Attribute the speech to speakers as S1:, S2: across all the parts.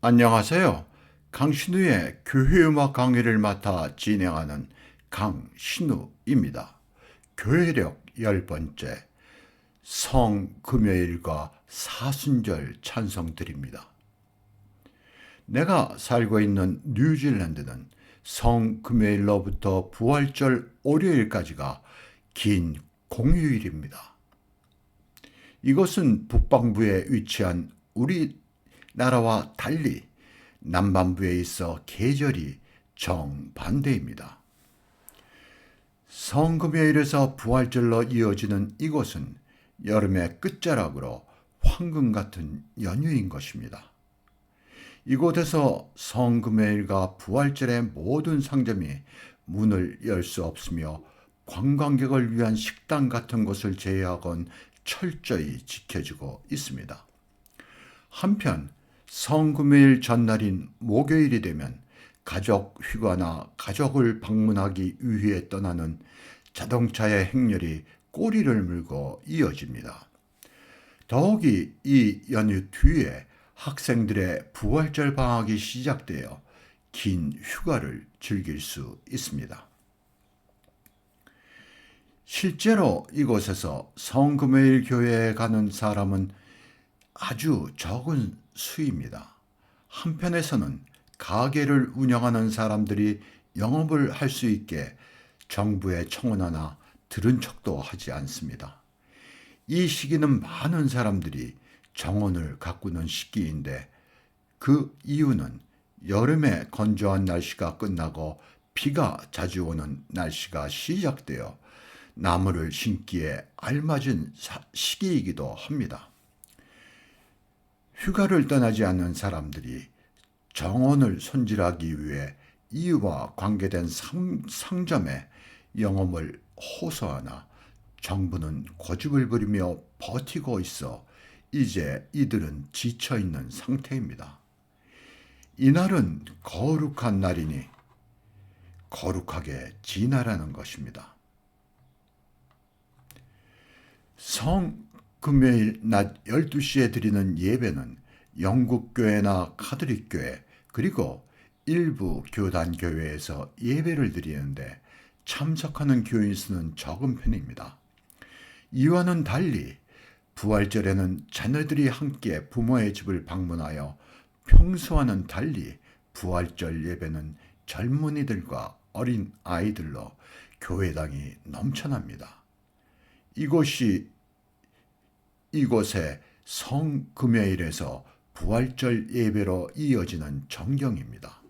S1: 안녕하세요. 강신우의 교회음악 강의를 맡아 진행하는 강신우입니다. 교회력 10번째 성금요일과 사순절 찬송드립니다. 내가 살고 있는 뉴질랜드는 성금요일로부터 부활절 월요일까지가 긴 공휴일입니다. 이것은 북방부에 위치한 우리나라와 달리 남반부에 있어 계절이 정반대입니다. 성금요일에서 부활절로 이어지는 이곳은 여름의 끝자락으로 황금 같은 연휴인 것입니다. 이곳에서 성금요일과 부활절의 모든 상점이 문을 열 수 없으며 관광객을 위한 식당 같은 곳을 제외하곤 철저히 지켜지고 있습니다. 한편 성금요일 전날인 목요일이 되면 가족 휴가나 가족을 방문하기 위해 떠나는 자동차의 행렬이 꼬리를 물고 이어집니다. 더욱이 이 연휴 뒤에 학생들의 부활절 방학이 시작되어 긴 휴가를 즐길 수 있습니다. 실제로 이곳에서 성금요일 교회에 가는 사람은 아주 적은 수입니다. 한편에서는 가게를 운영하는 사람들이 영업을 할 수 있게 정부의 청원하나 들은 척도 하지 않습니다. 이 시기는 많은 사람들이 정원을 가꾸는 시기인데 그 이유는 여름의 건조한 날씨가 끝나고 비가 자주 오는 날씨가 시작되어 나무를 심기에 알맞은 시기이기도 합니다. 휴가를 떠나지 않는 사람들이 정원을 손질하기 위해 이와 관계된 상점에 영업을 호소하나 정부는 고집을 부리며 버티고 있어 이제 이들은 지쳐있는 상태입니다. 이날은 거룩한 날이니 거룩하게 지나라는 것입니다. 금요일 낮 12시에 드리는 예배는 영국교회나 카톨릭교회 그리고 일부 교단교회에서 예배를 드리는데 참석하는 교인 수는 적은 편입니다. 이와는 달리 부활절에는 자녀들이 함께 부모의 집을 방문하여 평소와는 달리 부활절 예배는 젊은이들과 어린 아이들로 교회당이 넘쳐납니다. 이곳에 성금요일에서 부활절 예배로 이어지는 정경입니다.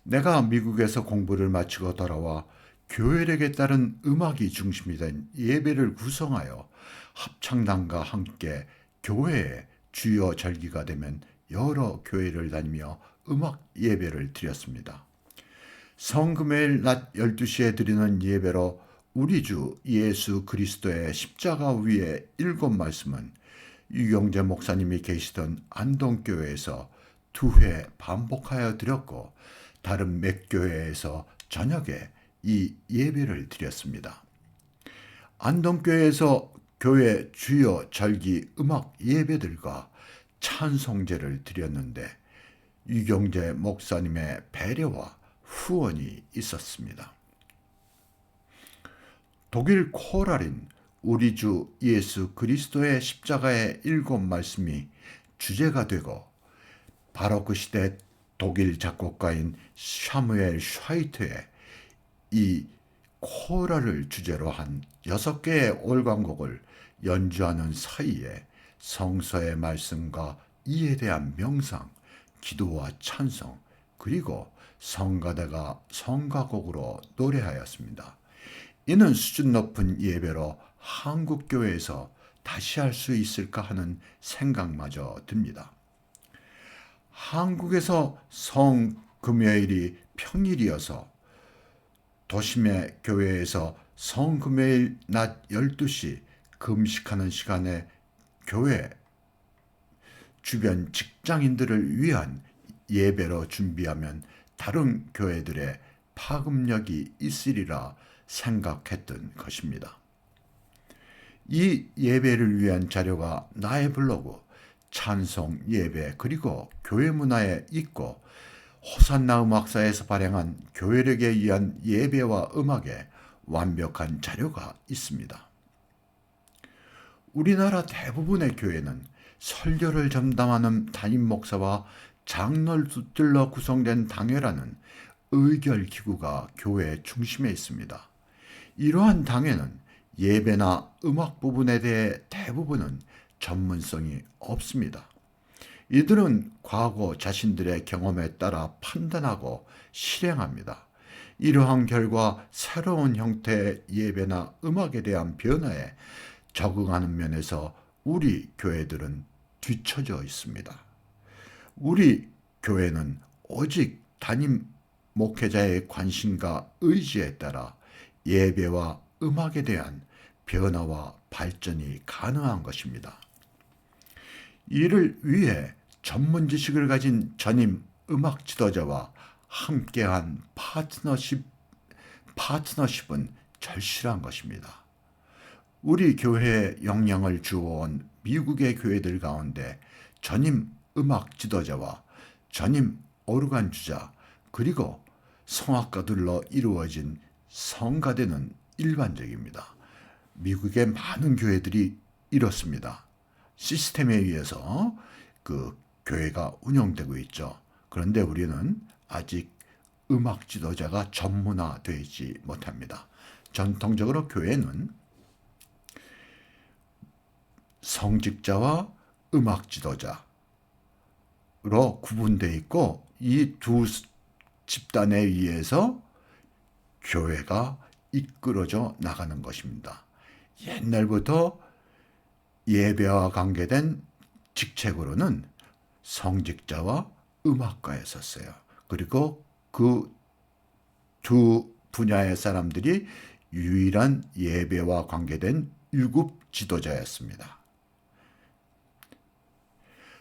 S1: 내가 미국에서 공부를 마치고 돌아와 교회력에 따른 음악이 중심이 된 예배를 구성하여 합창단과 함께 교회의 주요 절기가 되면 여러 교회를 다니며 음악 예배를 드렸습니다. 성금요일 낮 12시에 드리는 예배로 우리 주 예수 그리스도의 십자가 위의 7말씀은 유경재 목사님이 계시던 안동교회에서 2회 반복하여 드렸고 다른 몇 교회에서 저녁에 이 예배를 드렸습니다. 안동교회에서 교회 주요 절기 음악 예배들과 찬송제를 드렸는데 유경재 목사님의 배려와 후원이 있었습니다. 독일 코랄인 우리 주 예수 그리스도의 십자가의 7말씀이 주제가 되고 바로 그 시대 독일 작곡가인 샤무엘 샤이트의 이 코랄을 주제로 한 6개의 올광곡을 연주하는 사이에 성서의 말씀과 이에 대한 명상, 기도와 찬송, 그리고 성가대가 성가곡으로 노래하였습니다. 이는 수준 높은 예배로 한국 교회에서 다시 할 수 있을까 하는 생각마저 듭니다. 한국에서 성금요일이 평일이어서 도심의 교회에서 성금요일 낮 12시 금식하는 시간에 교회 주변 직장인들을 위한 예배로 준비하면 다른 교회들의 파급력이 있으리라 생각했던 것입니다. 이 예배를 위한 자료가 나의 블로그 찬송 예배 그리고 교회 문화에 있고 호산나 음악사에서 발행한 교회력에 의한 예배와 음악에 완벽한 자료가 있습니다. 우리나라 대부분의 교회는 설교를 전담하는 담임 목사와 장로들로 구성된 당회라는 의결기구가 교회 중심에 있습니다. 이러한 당회는 예배나 음악 부분에 대해 대부분은 전문성이 없습니다. 이들은 과거 자신들의 경험에 따라 판단하고 실행합니다. 이러한 결과 새로운 형태의 예배나 음악에 대한 변화에 적응하는 면에서 우리 교회들은 뒤처져 있습니다. 우리 교회는 오직 담임 목회자의 관심과 의지에 따라 예배와 음악에 대한 변화와 발전이 가능한 것입니다. 이를 위해 전문 지식을 가진 전임 음악 지도자와 함께한 파트너십은 절실한 것입니다. 우리 교회에 영향을 주어온 미국의 교회들 가운데 전임 음악 지도자와 전임 오르간 주자 그리고 성악가들로 이루어진 성가대는 일반적입니다. 미국의 많은 교회들이 이렇습니다. 시스템에 의해서 그 교회가 운영되고 있죠. 그런데 우리는 아직 음악 지도자가 전문화되지 못합니다. 전통적으로 교회는 성직자와 음악 지도자로 구분되어 있고 이 두 집단에 의해서 교회가 이끌어져 나가는 것입니다. 옛날부터 예배와 관계된 직책으로는 성직자와 음악가였었어요. 그리고 그 두 분야의 사람들이 유일한 예배와 관계된 유급 지도자였습니다.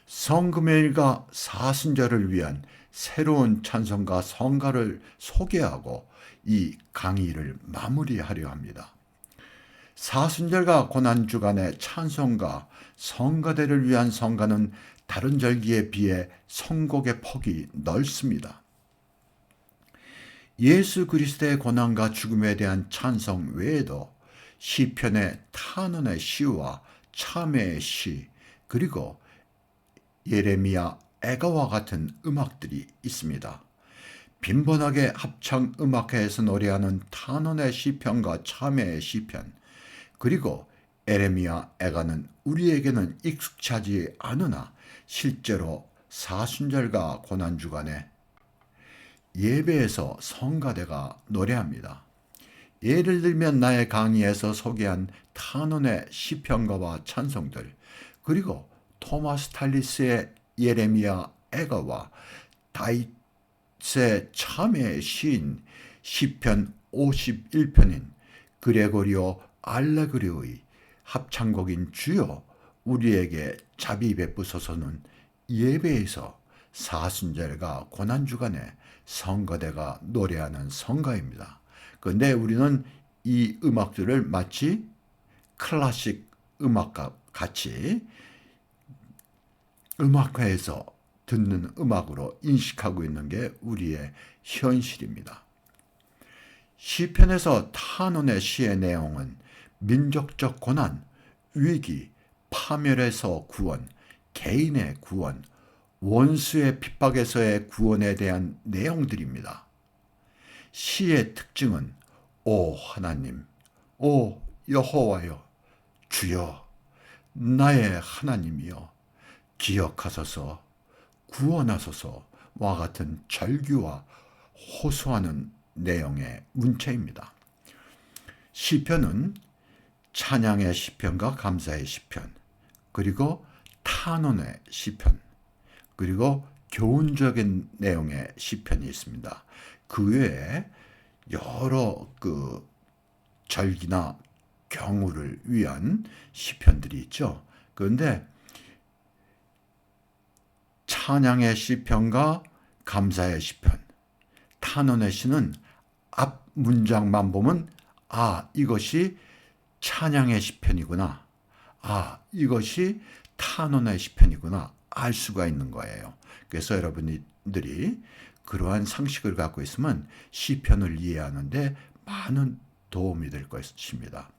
S1: 성금요일과 사순절을 위한 새로운 찬송가 성가를 소개하고 이 강의를 마무리하려 합니다. 사순절과 고난주간의 찬송가, 성가대를 위한 성가는 다른 절기에 비해 선곡의 폭이 넓습니다. 예수 그리스도의 고난과 죽음에 대한 찬송 외에도 시편의 탄원의 시와 참회의 시, 그리고 예레미야, 애가와 같은 음악들이 있습니다. 빈번하게 합창 음악회에서 노래하는 탄원의 시편과 참회의 시편, 그리고 예레미야, 애가는 우리에게는 익숙하지 않으나 실제로 사순절과 고난주간에 예배에서 성가대가 노래합니다. 예를 들면 나의 강의에서 소개한 탄원의 시편가와 찬송들, 그리고 토마스 탈리스의 예레미야 애가와 다윗의 참회의 시인 시편 51편인 그레고리오 알레그리오의 합창곡인 주여 우리에게 자비 베푸소서는 예배에서 사순절과 고난주간에 성가대가 노래하는 성가입니다. 그런데 우리는 이 음악들을 마치 클래식 음악과 같이 음악회에서 듣는 음악으로 인식하고 있는 게 우리의 현실입니다. 시편에서 탄원의 시의 내용은 민족적 고난, 위기, 파멸에서 구원, 개인의 구원, 원수의 핍박에서의 구원에 대한 내용들입니다. 시의 특징은 오 하나님, 오 여호와여, 주여, 나의 하나님이여, 기억하소서, 구원하소서와 같은 절규와 호소하는 내용의 문체입니다. 시편은 찬양의 시편과 감사의 시편, 그리고 탄원의 시편, 그리고 교훈적인 내용의 시편이 있습니다. 그 외에 여러 절기나 경우를 위한 시편들이 있죠. 그런데 찬양의 시편과 감사의 시편, 탄원의 시는 앞 문장만 보면 이것이 찬양의 시편이구나. 이것이 탄원의 시편이구나 알 수가 있는 거예요. 그래서 여러분들이 그러한 상식을 갖고 있으면 시편을 이해하는데 많은 도움이 될 것입니다.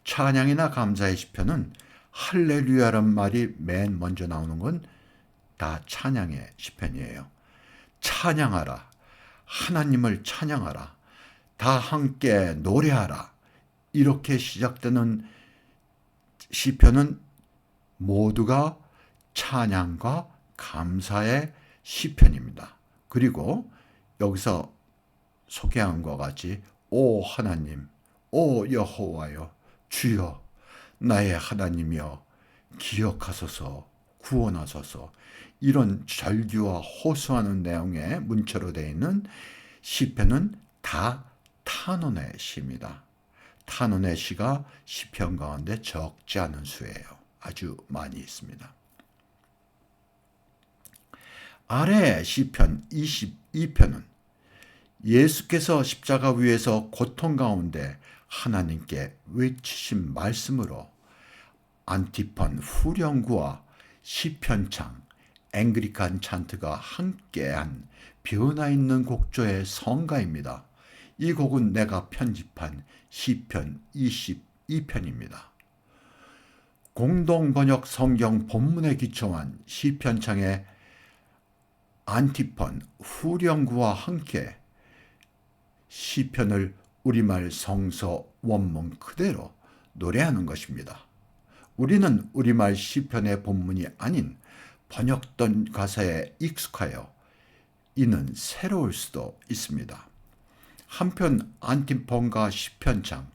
S1: 찬양이나 감사의 시편은 할렐루야란 말이 맨 먼저 나오는 건 다 찬양의 시편이에요. 찬양하라. 하나님을 찬양하라. 다 함께 노래하라. 이렇게 시작되는 시편은 모두가 찬양과 감사의 시편입니다. 그리고 여기서 소개한 것과 같이 오 하나님, 오 여호와여, 주여 나의 하나님이여 기억하소서 구원하소서, 이런 절규와 호소하는 내용의 문체로 되어 있는 시편은 다 탄원의 시입니다. 탄원의 시가 시편 가운데 적지 않은 수예요. 아주 많이 있습니다. 아래 시편 22편은 예수께서 십자가 위에서 고통 가운데 하나님께 외치신 말씀으로 안티폰 후렴구와 시편창, 앵그리칸 찬트가 함께한 변화 있는 곡조의 성가입니다. 이 곡은 내가 편집한 시편 22편입니다. 공동번역 성경 본문에 기초한 시편창의 안티폰, 후렴구와 함께 시편을 우리말 성서 원문 그대로 노래하는 것입니다. 우리는 우리말 시편의 본문이 아닌 번역된 가사에 익숙하여 이는 새로울 수도 있습니다. 한편 안티폰과 시편창,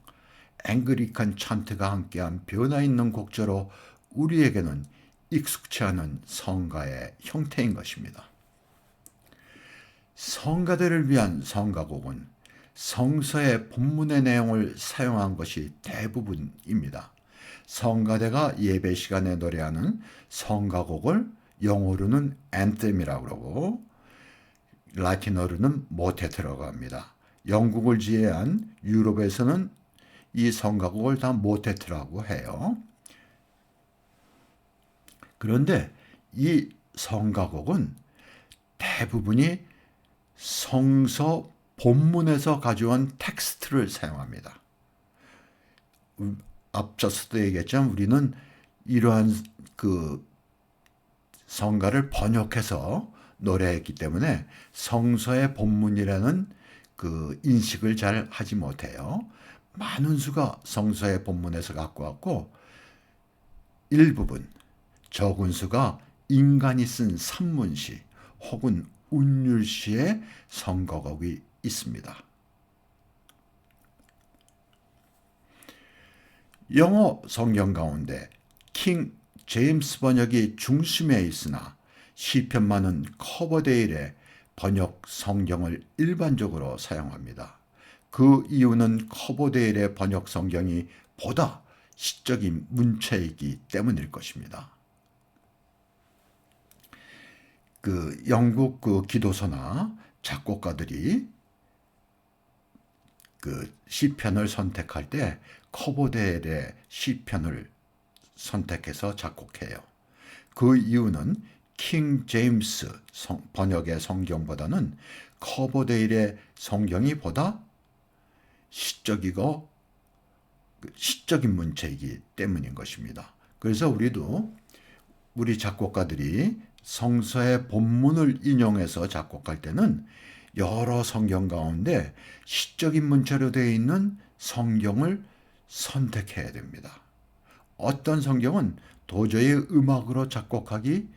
S1: 앵그리칸 찬트가 함께한 변화 있는 곡조로 우리에게는 익숙치 않은 성가의 형태인 것입니다. 성가대를 위한 성가곡은 성서의 본문의 내용을 사용한 것이 대부분입니다. 성가대가 예배 시간에 노래하는 성가곡을 영어로는 anthem이라고 그러고 라틴어로는 모테트라고 합니다. 영국을 지배한 유럽에서는 이 성가곡을 다 모테트라고 해요. 그런데 이 성가곡은 대부분이 성서 본문에서 가져온 텍스트를 사용합니다. 앞서서도 얘기했지만 우리는 이러한 그 성가를 번역해서 노래했기 때문에 성서의 본문이라는 그 인식을 잘 하지 못해요. 많은 수가 성서의 본문에서 갖고 왔고 일부분 적은 수가 인간이 쓴 산문시 혹은 운율시의 성가곡이 있습니다. 영어 성경 가운데 킹 제임스 번역이 중심에 있으나 시편만은 커버데일의 번역 성경을 일반적으로 사용합니다. 그 이유는 커버데일의 번역 성경이 보다 시적인 문체이기 때문일 것입니다. 그 영국 그 기도서나 작곡가들이 그 시편을 선택할 때 커버데일의 시편을 선택해서 작곡해요. 그 이유는 킹 제임스 번역의 성경보다는 커버데일의 성경이 보다 시적이고 시적인 문체이기 때문인 것입니다. 그래서 우리도 우리 작곡가들이 성서의 본문을 인용해서 작곡할 때는 여러 성경 가운데 시적인 문체로 되어 있는 성경을 선택해야 됩니다. 어떤 성경은 도저히 음악으로 작곡하기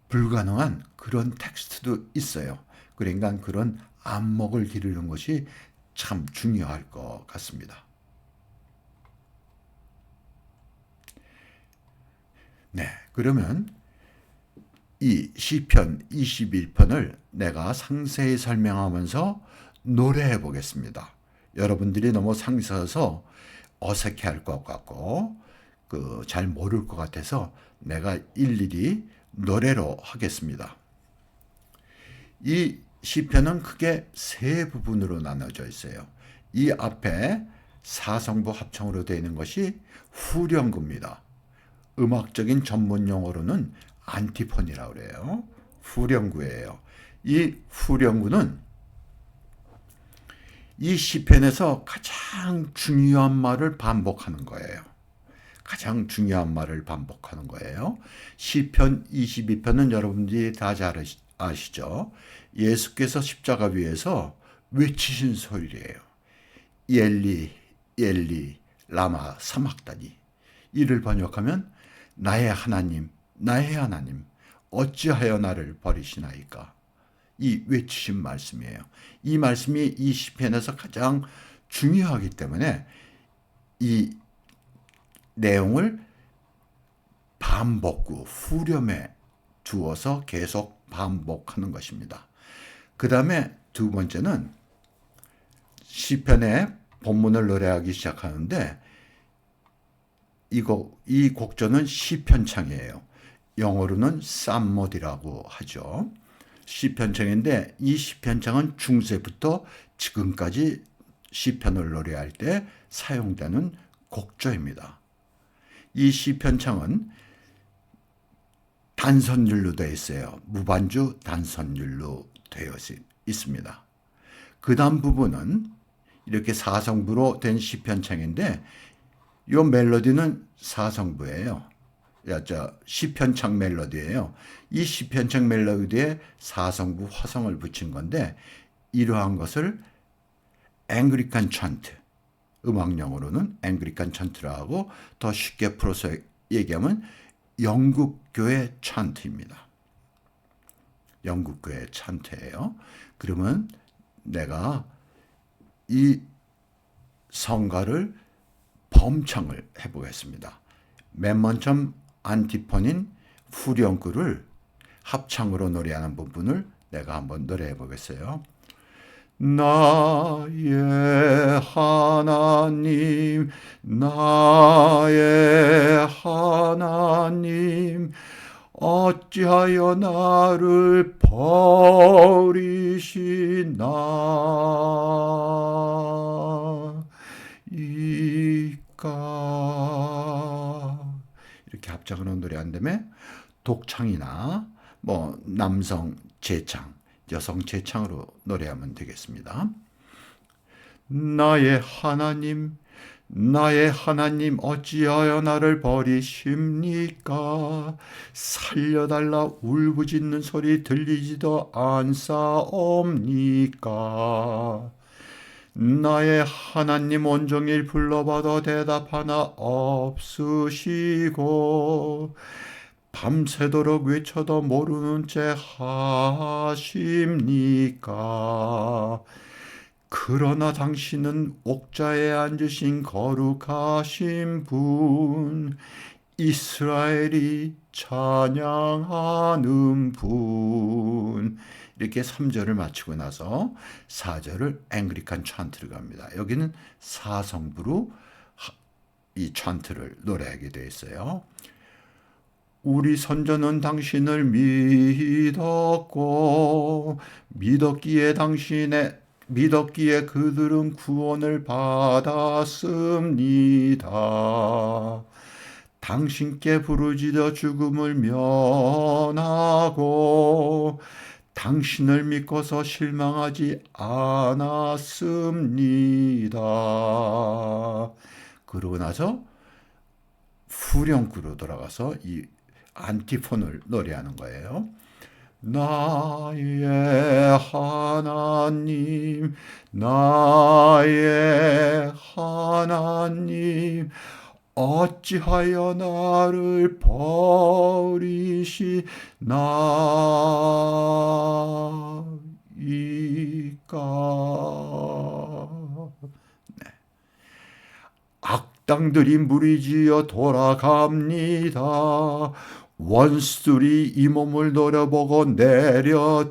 S1: 불가능한 그런 텍스트도 있어요. 그러니까 그런 안목을 기르는 것이 참 중요할 것 같습니다. 네, 그러면 이 시편 21편을 내가 상세히 설명하면서 노래해 보겠습니다. 여러분들이 너무 상세해서 어색해할 것 같고 잘 모를 것 같아서 내가 일일이 노래로 하겠습니다. 이 시편은 크게 세 부분으로 나눠져 있어요. 이 앞에 사성부 합청으로 되어 있는 것이 후렴구입니다. 음악적인 전문 용어로는 안티폰이라고 그래요. 후렴구예요. 이 후렴구는 이 시편에서 가장 중요한 말을 반복하는 거예요. 가장 중요한 말을 반복하는 거예요. 시편 22편은 여러분들이 다 잘 아시죠? 예수께서 십자가 위에서 외치신 소리예요. 엘리 엘리 라마 사막다니. 이를 번역하면 나의 하나님 나의 하나님 어찌하여 나를 버리시나이까. 이 외치신 말씀이에요. 이 말씀이 이 시편에서 가장 중요하기 때문에 이 내용을 반복구, 후렴에 두어서 계속 반복하는 것입니다. 그 다음에 두 번째는 시편의 본문을 노래하기 시작하는데 이 곡조는 시편창이에요. 영어로는 쌈모디라고 하죠. 시편창인데 이 시편창은 중세부터 지금까지 시편을 노래할 때 사용되는 곡조입니다. 이 시편창은 단선율로 되어 있어요. 무반주 단선율로 되어 있습니다. 그 다음 부분은 이렇게 사성부로 된 시편창인데 이 멜로디는 사성부예요. 시편창 멜로디예요. 이 시편창 멜로디에 사성부 화성을 붙인 건데 이러한 것을 앵글리칸 찬트, 음악용어로는 앵글리칸 찬트라고 하고 더 쉽게 풀어서 얘기하면 영국교회 찬트입니다. 영국교회 찬트예요. 그러면 내가 이 성가를 범창을 해보겠습니다. 맨 먼저 안티폰인 후렴구를 합창으로 노래하는 부분을 내가 한번 노래해 보겠어요. 나의 하나님 나의 하나님 어찌하여 나를 버리시나이까. 이렇게 합창으로 노래한 다음에 독창이나 남성 재창, 여성 재창으로 노래하면 되겠습니다. 나의 하나님 어찌하여 나를 버리십니까? 살려달라 울부짖는 소리 들리지도 않사옵니까? 나의 하나님 온종일 불러봐도 대답하나 없으시고 밤새도록 외쳐도 모르는 채 하십니까? 그러나 당신은 옥자에 앉으신 거룩하신 분, 이스라엘이 찬양하는 분. 이렇게 3절을 마치고 나서 4절을 앵글리칸 찬트를 갑니다. 여기는 사성부로 이 찬트를 노래하게 되어 있어요. 우리 선조는 당신을 믿었고 믿었기에 그들은 구원을 받았습니다. 당신께 부르짖어 죽음을 면하고 당신을 믿고서 실망하지 않았습니다. 그러고 나서 후렴구로 돌아가서 이 안티폰을 노래하는 거예요. 나의 하나님 어찌하여 나를 버리시나이까. 네. 악당들이 무리지어 돌아갑니다. 원수들이 이 몸을 노려보고 내려다보며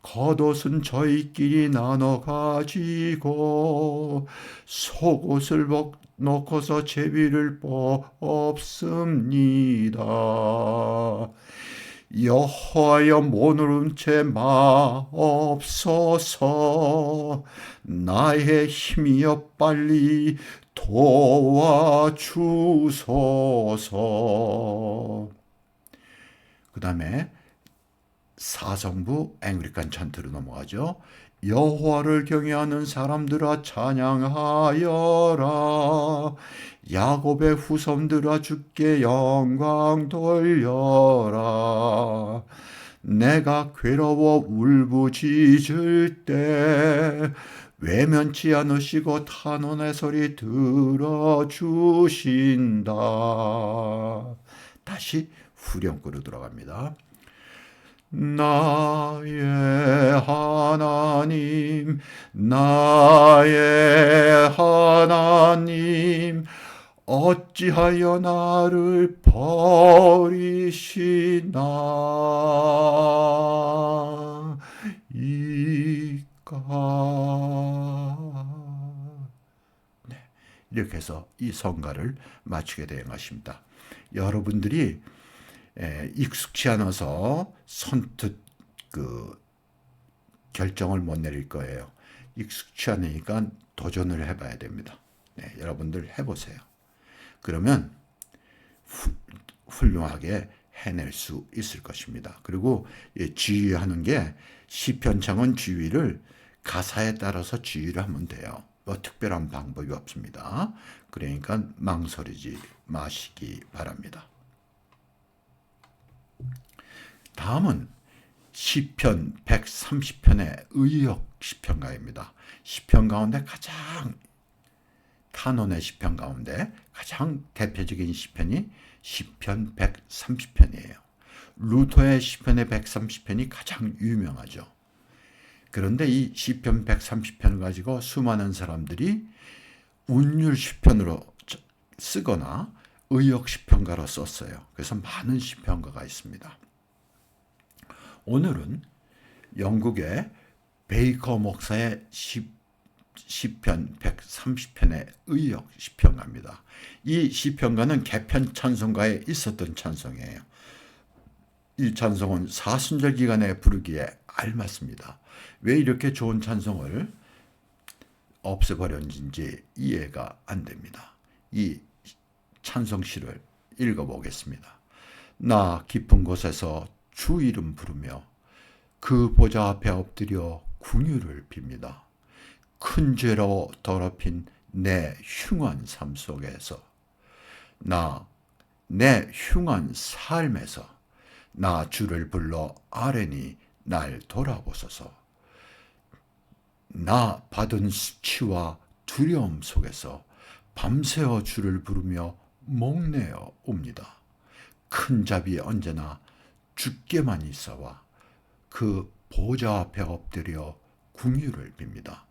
S1: 겉옷은 저희끼리 나눠 가지고 속옷을 놓고서 제비를 뽑습니다. 여호와여 모르는 채 마옵소서. 나의 힘이여 빨리 도와주소서. 그 다음에 사성부 앵글리칸 찬트로 넘어가죠. 여호와를 경외하는 사람들아 찬양하여라. 야곱의 후손들아 주께 영광 돌려라. 내가 괴로워 울부짖을 때 외면치 않으시고 탄원의 소리 들어주신다. 다시 후렴구로 들어갑니다. 나의 하나님, 나의 하나님, 어찌하여 나를 버리시나이까. 네, 이렇게 해서 이 성가를 마치게 된 것입니다. 여러분들이 익숙치 않아서 선뜻 결정을 못 내릴 거예요. 익숙치 않으니까 도전을 해봐야 됩니다. 네, 여러분들 해보세요. 그러면 훌륭하게 해낼 수 있을 것입니다. 그리고 지휘하는 게 시편창은 지휘를 가사에 따라서 지휘를 하면 돼요. 뭐 특별한 방법이 없습니다. 그러니까 망설이지 마시기 바랍니다. 다음은 시편 130편의 의역 시편가입니다. 시편 가운데 가장 탄원의 시편 가운데 가장 대표적인 시편이 시편 130편이에요. 루터의 시편의 130편이 가장 유명하죠. 그런데 이 시편 130편을 가지고 수많은 사람들이 운율 시편으로 쓰거나 의역 시편가로 썼어요. 그래서 많은 시편가가 있습니다. 오늘은 영국의 베이커 목사의 시편 130편의 의역 시편가입니다. 이 시편가는 개편 찬송가에 있었던 찬송이에요. 이 찬송은 사순절 기간에 부르기에 알맞습니다. 왜 이렇게 좋은 찬송을 없애버렸는지 이해가 안 됩니다. 이 찬송시를 읽어보겠습니다. 나 깊은 곳에서 주 이름 부르며 그 보좌 앞에 엎드려 궁유를 빕니다. 큰 죄로 더럽힌 내 흉한 삶 속에서 내 흉한 삶에서 나 주를 불러 아뢰니 날 돌아보소서. 나 받은 수치와 두려움 속에서 밤새워 주를 부르며 목내어 옵니다. 큰 잡이 언제나 주께만 있어와 그 보좌 앞에 엎드려 궁유를 빕니다.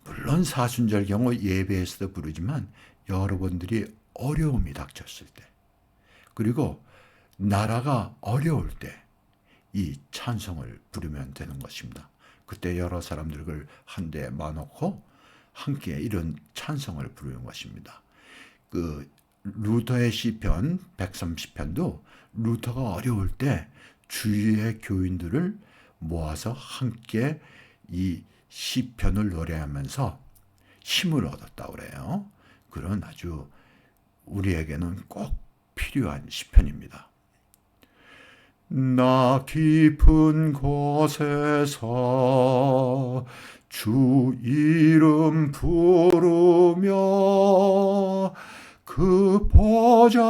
S1: 물론 사순절 경우 예배에서도 부르지만 여러분들이 어려움이 닥쳤을 때 그리고 나라가 어려울 때 이 찬송을 부르면 되는 것입니다. 그때 여러 사람들을 한데 모아놓고 함께 이런 찬송을 부르는 것입니다. 그 루터의 시편 130편도 루터가 어려울 때 주위의 교인들을 모아서 함께 이 시편을 노래하면서 힘을 얻었다고 그래요. 그런 아주 우리에게는 꼭 필요한 시편입니다. 나 깊은 곳에서 주 이름 부르며 그 보좌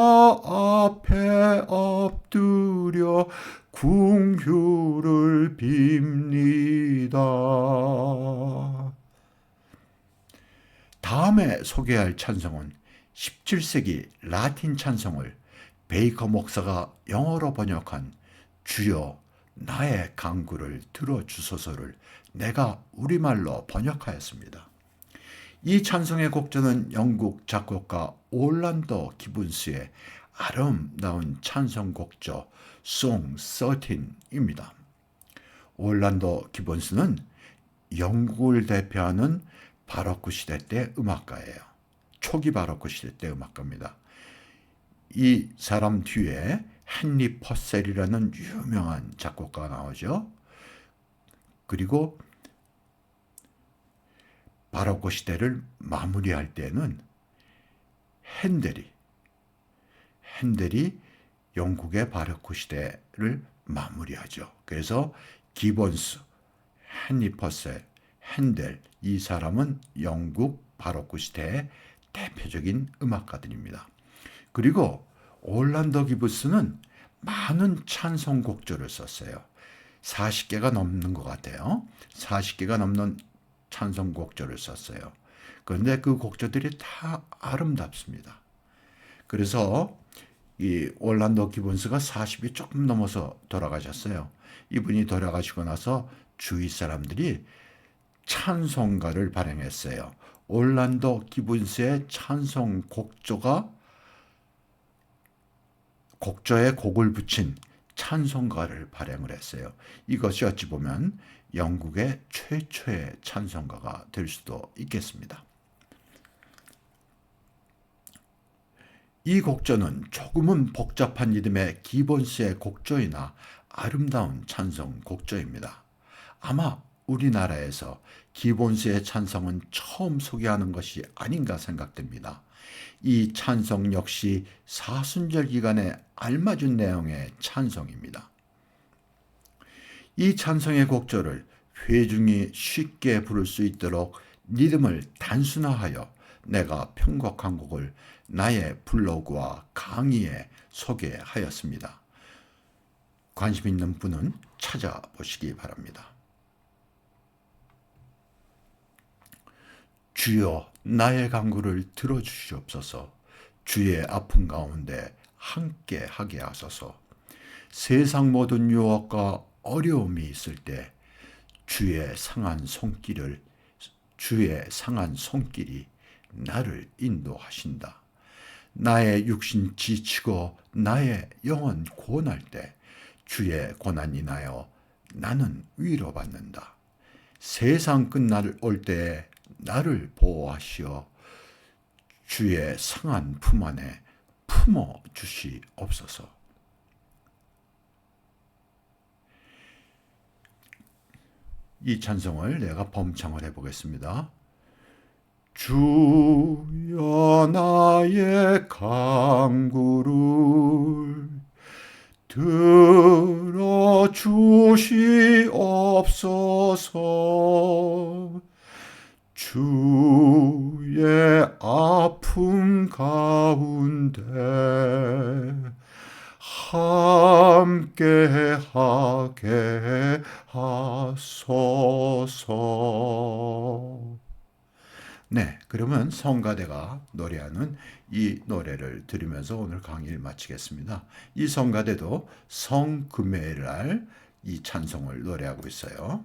S1: 앞에 엎드려 궁유를 빕니다. 다음에 소개할 찬송은 17세기 라틴 찬송을 베이커 목사가 영어로 번역한 주여 나의 간구를 들어주소서를 내가 우리말로 번역하였습니다. 이 찬송의 곡조는 영국 작곡가 올란도 기분스의 아름다운 찬송 곡조 Song 13입니다. 올란도 기분스는 영국을 대표하는 바로크 시대 때 음악가예요. 초기 바로크 시대 때 음악가입니다. 이 사람 뒤에 헨리 퍼셀이라는 유명한 작곡가가 나오죠. 그리고 바로크 시대를 마무리할 때는 핸델이 영국의 바로크 시대를 마무리하죠. 그래서 기본스, 헨리 퍼셀, 핸델 이 사람은 영국 바로크 시대의 대표적인 음악가들입니다. 그리고 올란도 기브스는 많은 찬송곡조를 썼어요. 40개가 넘는 것 같아요. 40개가 넘는 찬송곡조를 썼어요. 그런데 그 곡조들이 다 아름답습니다. 그래서 이 올란도 기본스가 40이 조금 넘어서 돌아가셨어요. 이분이 돌아가시고 나서 주위 사람들이 찬송가를 발행했어요. 올란도 기본스의 찬송 곡조에 곡을 붙인 찬송가를 발행을 했어요. 이것이 어찌 보면 영국의 최초의 찬송가가 될 수도 있겠습니다. 이 곡조는 조금은 복잡한 리듬의 기본스의 곡조이나 아름다운 찬송 곡조입니다. 아마 우리나라에서 기본스의 찬송은 처음 소개하는 것이 아닌가 생각됩니다. 이 찬송 역시 사순절 기간에 알맞은 내용의 찬송입니다. 이 찬송의 곡조를 회중이 쉽게 부를 수 있도록 리듬을 단순화하여 내가 편곡한 곡을 나의 블로그와 강의에 소개하였습니다. 관심 있는 분은 찾아보시기 바랍니다. 주여 나의 간구를 들어주시옵소서. 주의 아픔 가운데 함께 하게 하소서. 세상 모든 유혹과 어려움이 있을 때 주의 상한 손길이 나를 인도하신다. 나의 육신 지치고 나의 영혼 고날 때 주의 고난이 인하여 나는 위로받는다. 세상 끝날 올 때에 나를 보호하시어 주의 상한 품 안에 품어 주시옵소서. 이 찬송을 내가 범창을 해보겠습니다. 주여 나의 간구를 들어주시옵소서. 주의 아픔 가운데 함께 하게 하소서. 네, 그러면 성가대가 노래하는 이 노래를 들으면서 오늘 강의를 마치겠습니다. 이 성가대도 성금요일 날 이 찬송을 노래하고 있어요.